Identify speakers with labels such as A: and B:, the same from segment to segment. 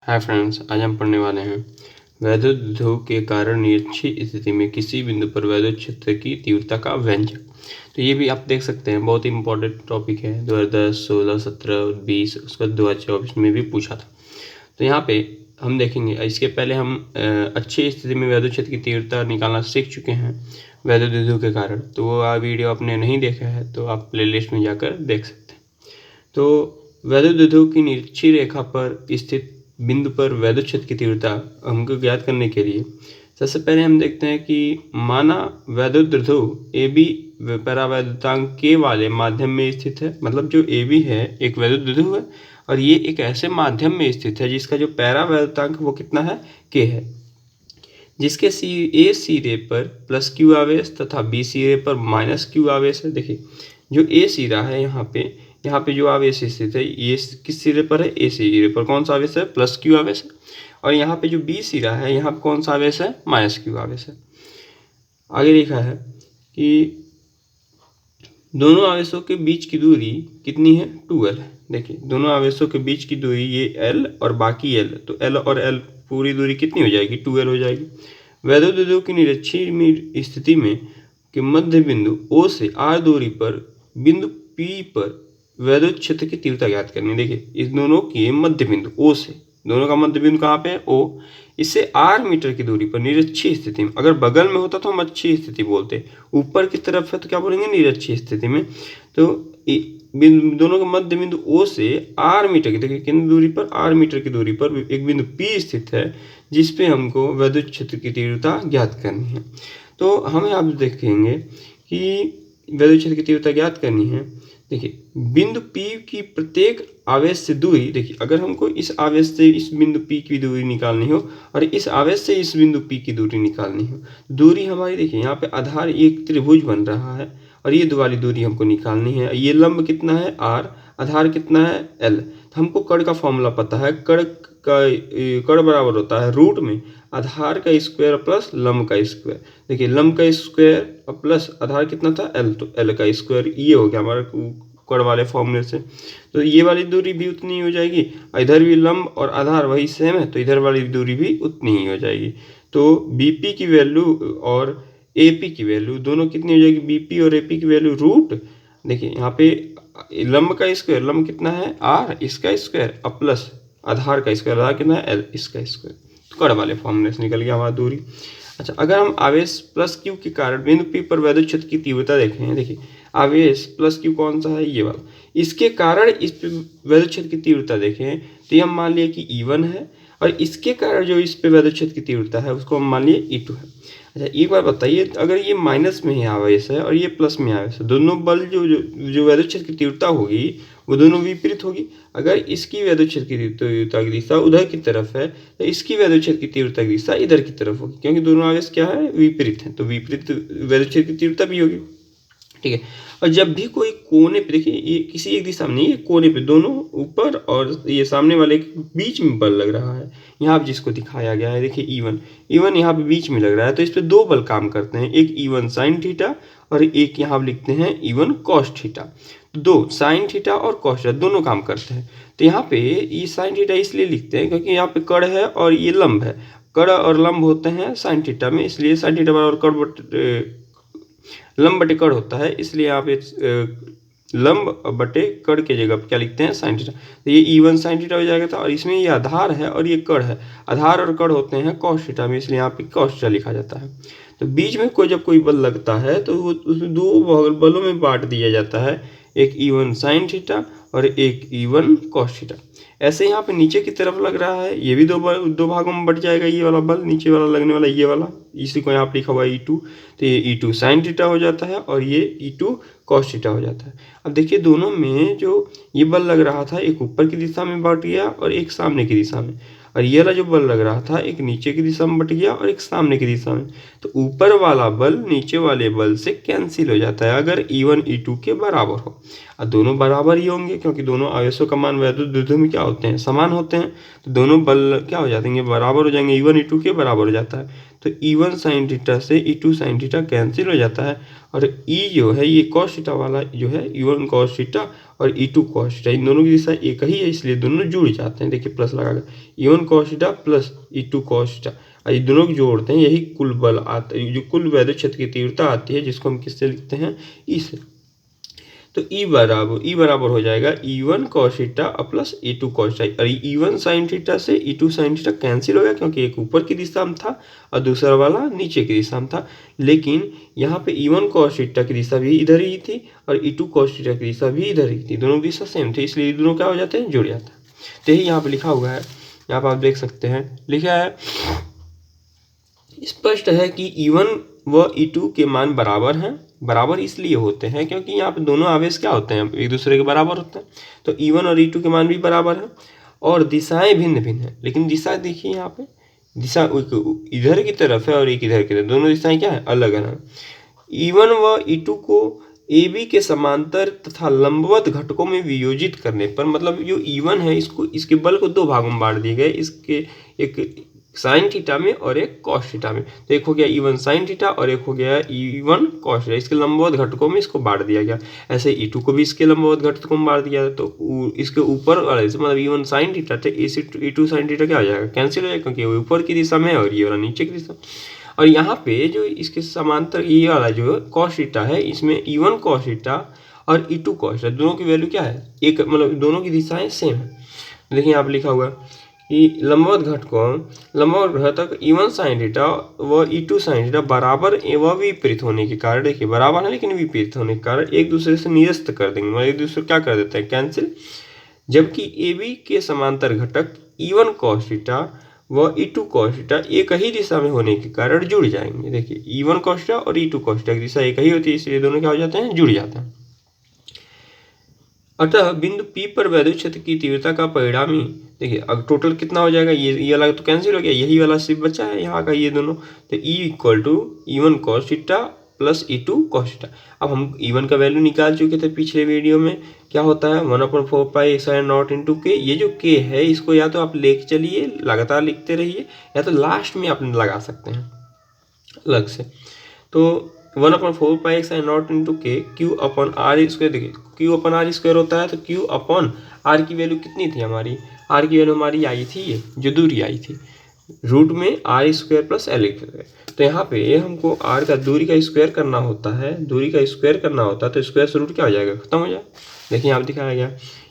A: Hi friends, आज हम पढ़ने वाले हैं वैद्युत ध्रुव के कारण निरक्षीय स्थिति में किसी बिंदु पर वैद्युत क्षेत्र की तीव्रता का व्यंजक। तो ये भी आप देख सकते हैं, बहुत ही इंपॉर्टेंट टॉपिक है। 2010, 16, 17, 20, उसका 2024 में भी पूछा था। तो यहाँ पे हम देखेंगे, इसके पहले हम अच्छी स्थिति में वैद्युत क्षेत्र की तीव्रता निकालना सीख चुके हैं वैद्युत ध्रुव के कारण। तो वो वीडियो आपने नहीं देखा है तो आप प्लेलिस्ट में जाकर देख सकते हैं। तो वैद्युत ध्रुव की निरक्षीय रेखा पर स्थित बिंदु पर वैद्युत क्षेत्र की तीव्रता हमको ज्ञात करने के लिए सबसे पहले हम देखते हैं कि माना वैद्युत ध्रुव ए बी परावैद्युतांक के वाले माध्यम में स्थित है। मतलब जो ए बी है एक वैद्युत ध्रुव है और ये एक ऐसे माध्यम में स्थित है जिसका जो पैरावैद्युतांक वो कितना है, के है, जिसके ए सिरे पर प्लस क्यू आवेश तथा बी सिरे पर माइनस क्यू आवेश है। देखिए जो ए सिरा है यहाँ पे जो आवेश स्थित है ये किस सिरे पर है, ए सिरे पर कौन सा आवेश है, प्लस क्यू आवेश है। और यहाँ पे जो बी सिरा है यहाँ पे कौन सा आवेश है, माइनस क्यू आवेश है। आगे लिखा है कि दोनों आवेशों के बीच की दूरी कितनी है, 2l है। देखिए दोनों आवेशों के बीच की दूरी ये l और बाकी l, तो l और l पूरी दूरी कितनी हो जाएगी, 2l हो जाएगी। वैद्युत ध्रुव की निरक्षीय स्थिति में कि मध्य बिंदु O से r दूरी पर बिंदु P पर वैद्युत क्षेत्र की तीव्रता ज्ञात करनी है। देखिए इस दोनों के मध्य बिंदु O से, दोनों का मध्य बिंदु कहाँ पे है, O, इससे r मीटर की दूरी पर निरक्षीय स्थिति में, अगर बगल में होता तो हम अच्छी स्थिति बोलते, ऊपर की तरफ है तो क्या बोलेंगे, निरक्षीय स्थिति में। तो दोनों का मध्य बिंदु O से r मीटर की, देखिए कितनी दूरी पर, r मीटर की दूरी पर एक बिंदु P स्थित है जिसपे हमको वैद्युत क्षेत्र की तीव्रता ज्ञात करनी है। तो हम यहाँ देखेंगे कि वैद्युत क्षेत्र की तीव्रता ज्ञात करनी है। देखिए बिंदु P की प्रत्येक आवेश से दूरी, देखिए अगर हमको इस आवेश से इस बिंदु P की दूरी निकालनी हो और इस आवेश से इस बिंदु P की दूरी निकालनी हो, दूरी हमारी देखिए यहाँ पे आधार एक त्रिभुज बन रहा है और ये वाली दूरी हमको निकालनी है। ये लंब कितना है, r, आधार कितना है, l। तो हमको कण का फॉर्मूला पता है, कण बराबर होता है रूट में आधार का स्क्वायर प्लस लंब का स्क्वायर। देखिए लंब का स्क्वायर और प्लस आधार कितना था, l, तो l का स्क्वायर, ये हो गया हमारा कण वाले फॉर्मूले से। तो ये वाली दूरी भी उतनी ही हो जाएगी, इधर भी लंब और आधार वही सेम है तो इधर वाली दूरी भी उतनी ही हो जाएगी। तो BP की वैल्यू और AP की वैल्यू दोनों कितनी हो जाएगी, BP और AP की वैल्यू रूट, देखिए यहाँ पे लंब का स्क्वायर, लंब कितना है r, इसका स्क्वायर और प्लस आधार का स्क्वायर, आधार कितना है l, इसका स्क्वायर। तो कण वाले फॉर्मूले से निकल गया हमारा दूरी। अच्छा, अगर हम आवेश प्लस क्यू के कारण बिंदु P पर वैद्युत क्षेत्र की तीव्रता देखें, देखिए आवेश प्लस क्यू कौन सा है, ये वाला, इसके कारण इस पे वैद्युत क्षेत्र की तीव्रता देखें तो ये हम मान लिए कि E1 है और इसके कारण जो इस पे वैद्युत क्षेत्र की तीव्रता है उसको हम मान लिए E2 है। अच्छा एक बार बताइए, अगर ये माइनस में ही आवेश है और ये प्लस में आवेश है, दोनों बल जो वैद्युत क्षेत्र की तीव्रता होगी वो दोनों विपरीत होगी। अगर इसकी वैद्युत क्षेत्र की तीव्रता की दिशा उधर की तरफ है तो इसकी वैद्युत क्षेत्र की तीव्रता की दिशा इधर की तरफ होगी, क्योंकि दोनों आवेश क्या है, विपरीत हैं, तो विपरीत वैद्युत क्षेत्र की तीव्रता भी होगी। ठीक है। और जब भी कोई कोने पे, देखिए ये किसी एक दिशा में नहीं, ये कोने पे दोनों ऊपर और ये सामने वाले के बीच में बल लग रहा है, यहाँ पे जिसको दिखाया गया है, देखिए E1 यहाँ पे बीच में लग रहा है, तो इस पे दो बल काम करते हैं, एक E1 साइन थीटा और एक यहाँ लिखते हैं E1 कॉस थीटा। तो दो साइन थीटा और कॉस थीटा दोनों काम करते हैं। तो यहाँ पे ये साइन थीटा इसलिए लिखते हैं क्योंकि यहाँ पे कड़ है और ये लंब है, कड़ और लंब होते हैं साइन थीटा में, इसलिए साइन थीटा बराबर कड़ लंब बटे कड़ होता है, इसलिए यहाँ पे लंब बटे कड़ के जगह क्या लिखते हैं, साइन थीटा। तो ये E1 साइन थीटा हो जाएगा था, और इसमें ये आधार है और ये कड़ है, आधार और कड़ होते हैं कॉस थीटा में, इसलिए यहाँ पे कॉस थीटा लिखा जाता है। तो बीच में जब कोई बल लगता है तो वो उसमें दो बलों में बांट दिया जाता है, एक E1 साइन थीटा और एक E1 कॉस थीटा। ऐसे यहाँ पे नीचे की तरफ लग रहा है, ये भी दो भागों में बट जाएगा, ये वाला बल नीचे वाला लगने वाला, ये वाला, इसी को यहाँ पे लिखा हुआ है E2, तो ये E2 साइन थीटा हो जाता है और ये E2 कॉस थीटा हो जाता है। अब देखिए दोनों में जो ये बल लग रहा था एक ऊपर की दिशा में बट गया और एक सामने की दिशा में, और ये वाला जो बल लग रहा था एक नीचे की दिशा में बट गया और एक सामने की दिशा में। तो ऊपर वाला बल नीचे वाले बल से कैंसिल हो जाता है अगर E1 E2 के बराबर हो, और दोनों बराबर ही होंगे क्योंकि दोनों आवेशों का मान वैद्युत ध्रुव में क्या होते हैं, समान होते हैं, तो दोनों बल क्या हो जाएंगे, बराबर हो जाएंगे, E1 E2 के बराबर हो जाता है। तो E1 साइन थीटा से E2 साइन थीटा कैंसिल हो जाता है और ई जो है ये cos थीटा वाला जो है E1 cos थीटा और E2 cos थीटा, इन दोनों की दिशा एक ही है इसलिए दोनों जुड़ जाते हैं। देखिए प्लस लगा कर E1 cos theta plus E2 cos theta, और ये दोनों को जोड़ते हैं, यही कुल बल आता है, जो कुल वैद्युत क्षेत्र की तीव्रता आती है, जिसको हम किससे लिखते हैं, ई से। तो ई बराबर हो जाएगा E1 cos theta plus E2 cos theta, और E1 sin थीटा से E2 sin थीटा कैंसिल हो गया क्योंकि एक ऊपर की दिशा में था और दूसरा वाला नीचे की दिशा में था। लेकिन यहाँ पे E1 cos थीटा की दिशा भी इधर ही थी और E2 cos थीटा की दिशा भी इधर ही थी, दोनों दिशा सेम थी, इसलिए दोनों क्या हो जाते हैं, जुड़ जाता है। तो यही यहाँ पे लिखा हुआ है, यहाँ पर आप देख सकते हैं लिखा है, स्पष्ट है कि E1 व E2 के मान बराबर हैं। बराबर इसलिए होते हैं क्योंकि यहाँ पे दोनों आवेश क्या होते हैं, एक दूसरे के बराबर होते हैं। तो E1 और E2 के मान भी बराबर हैं और दिशाएं भिन्न भिन्न हैं, लेकिन दिशा देखिए यहाँ पे, दिशा इधर की तरफ है और एक इधर की तरफ, दोनों दिशाएं क्या है, अलग है। E1 व E2 को AB के समांतर तथा लंबवत घटकों में वियोजित करने पर, मतलब जो E1 है इसको, इसके बल को दो भागों में बांट दिए गए, इसके एक साइन थीटा में और एक कॉस थीटा में। तो एक हो गया E1 साइन थीटा और एक हो गया E1 कॉस थीटा, इसके लंबवत घटकों में इसको बांट दिया गया। ऐसे E2 को भी इसके लंबवत घटकों में बांट दिया, तो इसके ऊपर वाले से मतलब E1 साइन थीटा थे, E2 साइन थीटा क्या हो जाएगा, कैंसिल हो जाएगा क्योंकि वो ऊपर की दिशा में है और ये वाला नीचे की दिशा। और यहाँ पे जो इसके समांतर ये वाला जो कॉस थीटा है, इसमें E1 कॉस थीटा और E2 कॉस थीटा दोनों की वैल्यू क्या है, एक, मतलब दोनों की दिशाएं सेम है। देखिए यहाँ पे लिखा हुआ कि लंबवत घटक E1 साइन थीटा व E2 साइन थीटा बराबर एवं विपरीत होने के कारण, देखिए बराबर है लेकिन विपरीत होने के कारण एक दूसरे से निरस्त कर देंगे, मतलब एक दूसरे क्या कर देते हैं, कैंसिल। जबकि AB के समांतर घटक E1 cos थीटा व E2 cos थीटा एक ही दिशा में होने के कारण जुड़ जाएंगे। देखिए E1 cos थीटा और E2 cos थीटा की दिशा एक ही होती है, इसलिए दोनों क्या हो जाते हैं, जुड़ जाते हैं। अतः बिंदु P पर वैद्युत क्षेत्र की तीव्रता का परिणामी, देखिए अब टोटल कितना हो जाएगा, ये वाला तो कैंसिल हो गया, यही वाला सिर्फ बचा है यहाँ का, ये दोनों। तो E equal to E1 cos theta plus E2 cos theta. अब हम E1 का वैल्यू निकाल चुके थे पिछले वीडियो में, क्या होता है 1/4 पाई sin नॉट इंटू के। ये जो K है इसको या तो आप लेके चलिए, लगातार लिखते रहिए, या तो लास्ट में आप लगा सकते हैं अलग से। तो 1/4 पाई sin नॉट इंटू के Q अपन R स्क्वायर, देखिए Q अपन R स्क्वायर होता है, तो Q अपन R की वैल्यू कितनी थी हमारी, R की वैल्यू हमारी आई थी, ये जो दूरी आई थी रूट में R square plus L square. तो यहाँ पे हमको R का दूरी का स्क्वायर करना होता है, दूरी का स्क्वायर करना होता है, तो स्क्वायर से रूट क्या हो जाएगा, खत्म हो जाए। देखिए यहाँ दिखाया गया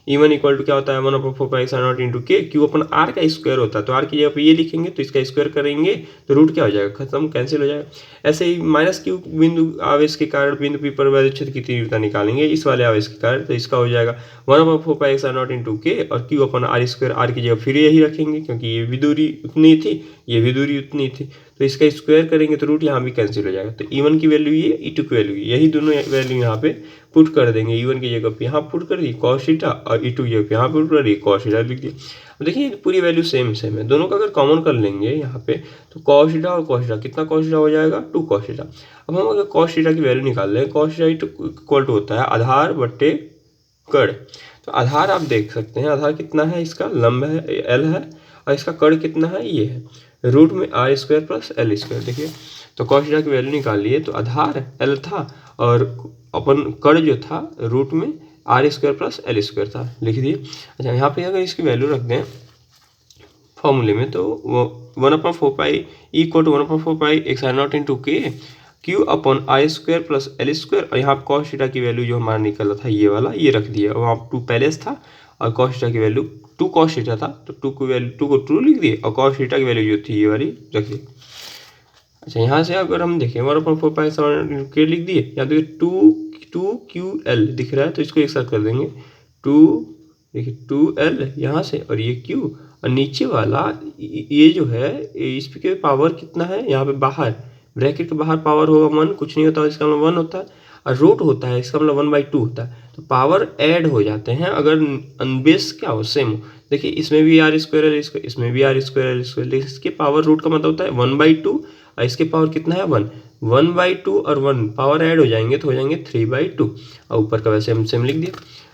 A: E1 इक्वल टू क्या होता है 1/4 पाई sin नॉट इंटू के, Q अपन R का स्क्वायर होता है, तो R की जगह पे ये लिखेंगे तो इसका स्क्वायर करेंगे तो रूट क्या हो जाएगा, खत्म, कैंसिल हो जाएगा। ऐसे ही -Q बिंदु आवेश के कारण बिंदु P पर वैद्युत क्षेत्र की तीव्रता निकालेंगे इस वाले आवेश के कारण, तो इसका हो जाएगा 1/4 पाई sin नॉट इंटू के और Q अपन R स्क्वायर, R की जगह फिर यही रखेंगे क्योंकि ये भी दूरी उतनी थी, ये भी दूरी उतनी थी, तो इसका स्क्वायर करेंगे तो रूट यहाँ भी कैंसिल हो जाएगा। तो E1 की वैल्यू ये, E2 की वैल्यू यही, दोनों वैल्यू यहाँ पे पुट कर देंगे। E1 की जगह पे यहाँ पुट कर दी cos थीटा और E2 की जगह पे यहाँ पुट कर दी cos थीटा लिख दिया। अब देखिए पूरी वैल्यू सेम है, दोनों का अगर कॉमन कर लेंगे यहाँ पे तो cos थीटा और cos थीटा, कितना cos थीटा हो जाएगा 2 cos थीटा। अब हम अगर cos थीटा की वैल्यू निकाल लें, cos थीटा इक्वल टू होता है आधार बट्टे कड़। तो आधार आप देख सकते हैं, आधार कितना है, इसका लंब है L है और इसका कड़ कितना है, ये है, रूट में R square plus L square. देखिए तो cos थीटा की वैल्यू निकाल लिए, तो आधार L था और अपन कड़ जो था रूट में R square plus L square था, लिख दिए। अच्छा यहाँ पे अगर इसकी वैल्यू रख दें फॉर्मूले में, तो वो 1/4 pi equal to 1/4 pi sin naught into के Q upon I square plus L square, और यहाँ cos थीटा की वैल्यू जो हमारा निकला था ये वाला, ये रख दिया। वहाँ 2 पहले से था और cos थीटा की वैल्यू 2 cos थीटा था, तो 2 की वैल्यू 2 को ट्रू लिख दिए और cos थीटा की वैल्यू जो थी ये वाली रख दी। अच्छा यहाँ से अगर हम देखें 1/4 पाई sin के लिख दिए, या तो 2QL दिख रहा है तो इसको एक साथ कर देंगे, 2 देखिए 2L यहाँ से और ये Q, और नीचे वाला ये जो है इसके पावर कितना है, यहाँ पे बाहर ब्रैकेट के बाहर पावर होगा 1, कुछ नहीं होता इसका मतलब 1 होता है, और रूट होता है इसका मतलब 1/2 होता है। तो पावर ऐड हो जाते हैं अगर बेस क्या हो, सेम हो। देखिए इसमें भी R स्क्वायर L स्क्वायर, इसमें भी R स्क्वायर L स्क्वायर, इसके पावर रूट का मतलब होता है 1/2 और इसके पावर कितना है 1, 1/2 और 1 पावर ऐड हो जाएंगे तो हो जाएंगे 3/2, और ऊपर का वैसे हम सेम लिख दिए।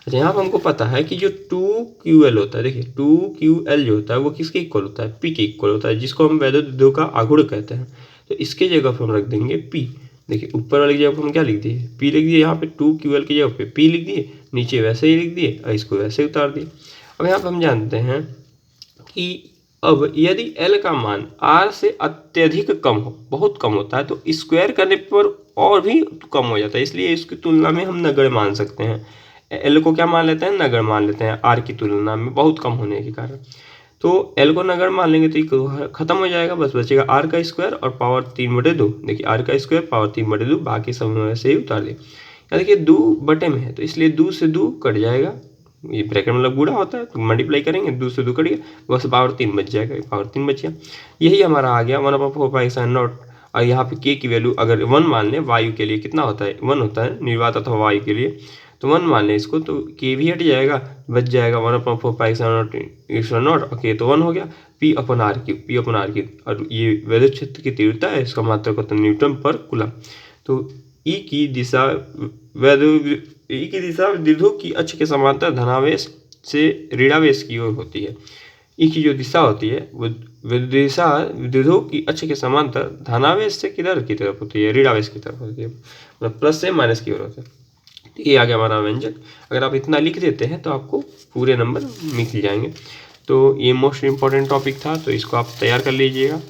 A: अच्छा यहाँ पर हमको पता है कि जो 2QL होता है, देखिए 2QL जो होता है वो किसके इक्वल होता है, P के इक्वल होता है, जिसको हम वैद्युत विद्युत का आघूर्ण कहते हैं। तो इसके जगह पर हम रख देंगे P, देखिए ऊपर वाली जगह पर हम क्या लिख दिए, P लिख दिए, यहाँ पे 2QL की जगह पे P लिख दिए, नीचे वैसे ही लिख दिए और इसको वैसे ही उतार दिए। अब यहाँ पे हम जानते हैं कि अब यदि L का मान R से अत्यधिक कम हो, बहुत कम होता है, तो स्क्वायर करने पर और भी कम हो जाता है, इसलिए इसकी तुलना में हम नगण्य मान सकते हैं। L को क्या मान लेते हैं, नगण्य मान लेते हैं, R की तुलना में बहुत कम होने के कारण। तो L को नगण्य मान लेंगे तो खत्म हो जाएगा, बस बचेगा R का स्क्वायर और पावर 3/2। देखिए R का स्क्वायर पावर 3/2, बाकी सब वैसे ही उतार दिए। यहाँ देखिए 2 बटे में है तो इसलिए 2 से 2 कट जाएगा, ये ब्रैकेट मतलब गुणा होता है तो मल्टीप्लाई करेंगे, 2 से 2 कट गया, बस पावर 3 बच जाएगा, पावर 3 बच गया। यही हमारा आ गया 1/4π और यहाँ पे k की वैल्यू अगर 1 मान लें, वायु के लिए कितना होता है, 1 होता है निर्वात अथवा वायु के लिए, तो 1 मान लें इसको, तो k भी हट जाएगा, बच जाएगा 1/4π और k तो 1 हो गया, P/R3 और ये विद्युत क्षेत्र की तीव्रता है, इसका मात्रक होता है न्यूटन पर कूलम। तो E की दिशा द्विध्रुव की अक्ष के समांतर धनावेश से ऋणावेश की ओर होती है। E की जो दिशा होती है वो दिशा द्विध्रुव की अक्ष के समांतर धनावेश से किधर की तरफ होती है, ऋणावेश की तरफ होती है, मतलब प्लस से माइनस की ओर होता है। तो ये आ गया हमारा व्यंजक। अगर आप इतना लिख देते हैं तो आपको पूरे नंबर मिल जाएंगे। तो ये मोस्ट इम्पॉर्टेंट टॉपिक था, तो इसको आप तैयार कर लीजिएगा।